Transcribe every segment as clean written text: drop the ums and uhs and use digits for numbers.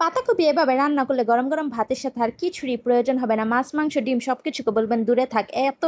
পাতাকপি এভাবে রান্না করলে গরম গরম ভাতের সাথে আর কিছুরই প্রয়োজন হবে না। মাছ, মাংস, ডিম সবকিছুকে বলবেন দূরে থাক। এত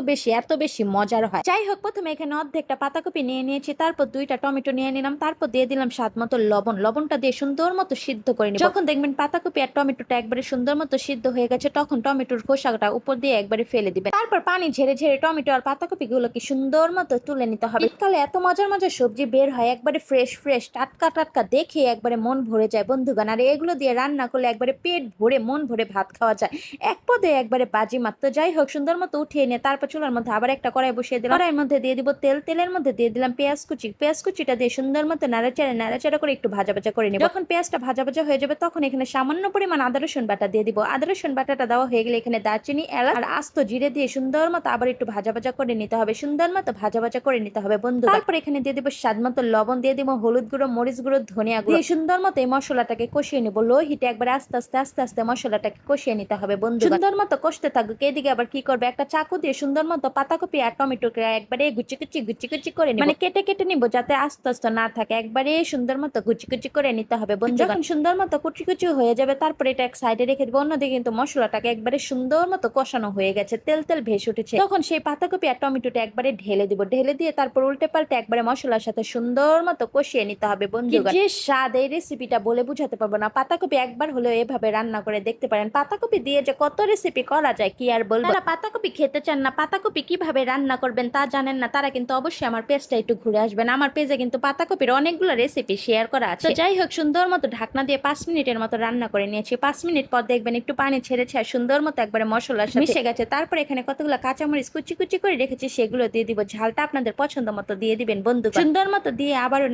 বেশি মজার হয়। যাই হোক, প্রথমে এখানে অর্ধেকটা পাতাকপি নিয়ে নিয়েছি, তারপর 2টা টমেটো নিয়ে নিলাম, তারপর দিয়ে দিলাম স্বাদ মতো লবণ। লবণটা দিয়ে সুন্দর মতো সিদ্ধ করে নিব। যখন দেখবেন পাতাকপি আর টমেটোটা একবারে সুন্দর মতো সিদ্ধ হয়ে গেছে, তখন টমেটোর খোসাটা উপর দিয়ে একবারে ফেলে দিবেন। তারপর পানি ঝেড়ে ঝেড়ে টমেটো আর পাতাকপি গুলোকে সুন্দর মতো তুলে নিতে হবে। শীতকালে এত মজার মজার সবজি বের হয়, একবারে ফ্রেশ ফ্রেশ টাটকা টাটকা, দেখে একবারে মন ভরে যায় বন্ধুগণ। আর এগুলো দিয়ে রান্না করলে একবারে পেট ভরে মন ভরে ভাত খাওয়া যায়। এক পদে একবারে বাজি মাত্র। যাই হোক, সুন্দর মতো উঠিয়ে নিয়ে তারপর চুলার মধ্যে আবার একটা কড়াই বসিয়ে দিলাম। কড়াইয়ের মধ্যে দিয়ে দিব তেল। তেলের মধ্যে দিয়ে দিলাম পেঁয়াজ কুচি। পেঁয়াজ কুচিটা দিয়ে সুন্দর মতো নাড়াচাড়া করে একটু ভাজা ভাজা করে নিব। যখন পেঁয়াজটা ভাজা ভাজা হয়ে যাবে, তখন এখানে সামান্য পরিমাণ আদা রসুন বাটা দিয়ে দিব। আদা রসুন বাটাটা দেওয়া হয়ে গেলে এখানে দারচিনি, এলাচ আর আস্ত জিরে দিয়ে সুন্দর মতো আবার একটু ভাজা ভাজা করে নিতে হবে। সুন্দর মতো ভাজা ভাজা করে নিতে হবে বন্ধু। তারপর এখানে দিয়ে দিব স্বাদ মতো লবণ, দিয়ে দিব হলুদ গুঁড়ো, মরিচ গুঁড়ো, ধনিয়া গুঁড়ো দিয়ে সুন্দর মতো এই মশলাটাকে কষিয়ে নিব। লো হিটে একবার আস্তে আস্তে আস্তে আস্তে মশলাটাকে কষিয়ে নিতে হবে বন্ধু। সুন্দর মতো কষতে থাকুক। এদিকে আবার কি করবে, একটা চাকু দিয়ে সুন্দর মতো পাতাকপি আর টমেটোকে একবারে গুচি কুচি করে নিব, মানে কেটে কেটে নিব, যাতে আস্তে আস্তে না থাকে। একবারে সুন্দর মতো কুচি কুচি করে নিতে হবে বন্ধু। যখন সুন্দর মতো কুচি কুচি হয়ে যাবে, তারপরে এটা এক সাইডে রেখে দিব। অন্যদিকে কিন্তু মশলাটাকে একবারে সুন্দর মতো কষানো হয়ে গেছে, তেল তেল ভেসে উঠেছে। তখন সেই পাতাকপি আর টমেটোটা একবারে ঢেলে দিব। ঢেলে দিয়ে তারপর উল্টে পাল্টে একবারে মশলার সাথে সুন্দর মতো কষিয়ে নিতে হবে বন্ধু। যে স্বাদ, এই রেসিপিটা বলে বুঝাতে পারবো না। পাতাকপি একবার হলেও এভাবে রান্না করে দেখতে পারেন। পাতাকপি দিয়ে যে কত রেসিপি করা যায় কি আর বলবো। যারা পাতাকপি খেতে চান না, পাতাকপি কিভাবে রান্না করবেন তা জানেন না, তারা কিন্তু অবশ্যই আমার পেজটা একটু ঘুরে আসবেন। আমার পেজে কিন্তু পাতাকপির অনেকগুলো রেসিপি শেয়ার করা আছে। তো যাই হোক, সুন্দর মতো ঢাকনা দিয়ে 5 মিনিটের মতো রান্না করে নিয়েছি। 5 মিনিট পর দেখবেন একটু পানি ছেড়েছে আর সুন্দর মতো একবারে মশলার সাথে মিশে গেছে। তারপর এখানে কতগুলো কাঁচামরিচ কুচি কুচি করে রেখেছি, সেগুলো দিয়ে দিব। ঝালটা আপনাদের পছন্দ মতো দিয়ে দিবেন বন্ধু। সুন্দর মতো দিয়ে আবারও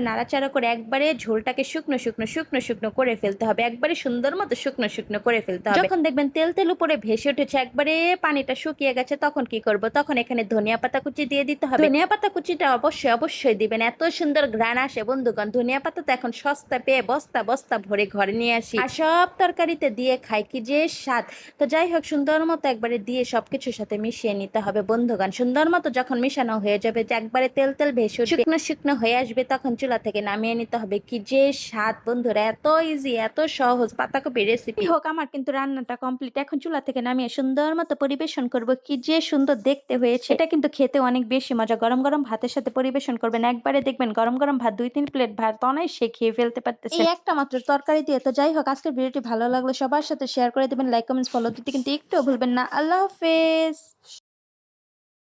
নাড়াচাড়া করে একবারে ঝোলটাকে শুকনো করে ফেলতে হবে। একবারে সুন্দর মতো শুকনো করে ফেলতে হবে। যখন দেখবেন তেল তেল উপরে ভেসে উঠেছে, একবারে পানিটা শুকিয়ে গেছে, তখন কি করব, তখন এখানে ধনিয়া পাতা কুচি দিয়ে দিতে হবে। ধনিয়া পাতা কুচিটা অবশ্যই দিবেন, এত সুন্দর ঘ্রাণ আসে বন্ধুগণ। ধনিয়া পাতা তো এখন সস্তা পেয়ে বস্তা বস্তা ভরে ঘরে নিয়ে আসি, আর সব তরকারিতে দিয়ে খাই, কি যে স্বাদ। তো যাই হোক, সুন্দর মতো একবারে দিয়ে সবকিছুর সাথে মিশিয়ে নিতে হবে বন্ধুগণ। সুন্দর মতো যখন মিশানো হয়ে যাবে, যে একবারে তেল তেল ভেসে শুকনো হয়ে আসবে, তখন চুলা থেকে নামিয়ে নিতে হবে। কি যে স্বাদ বন্ধুরা, এত ইজি, এত সহজ পাতাকপি রেসিপি। হোক, আমার কিন্তু রান্নাটা কমপ্লিট। এখন চুলা থেকে নামিয়ে সুন্দর মতো পরিবেশন করব। কি যে সুন্দর দেখতে হয়েছে। এটা কিন্তু খেতে অনেক বেশি মজা। গরম গরম ভাতের সাথে পরিবেশন করবেন, একবারে দেখবেন গরম গরম ভাত 2-3 প্লেট ভাত অনায়াসে খেয়ে ফেলতে পারতেছেন এই একটা মাত্র তরকারি দিয়ে। তো যাই হোক, আজকের ভিডিওটি ভালো লাগলে সবার সাথে শেয়ার করে দিবেন, লাইক কমেন্টস ফলো দিতে কিন্তু একটুও ভুলবেন না। আল্লাহ হাফেজ।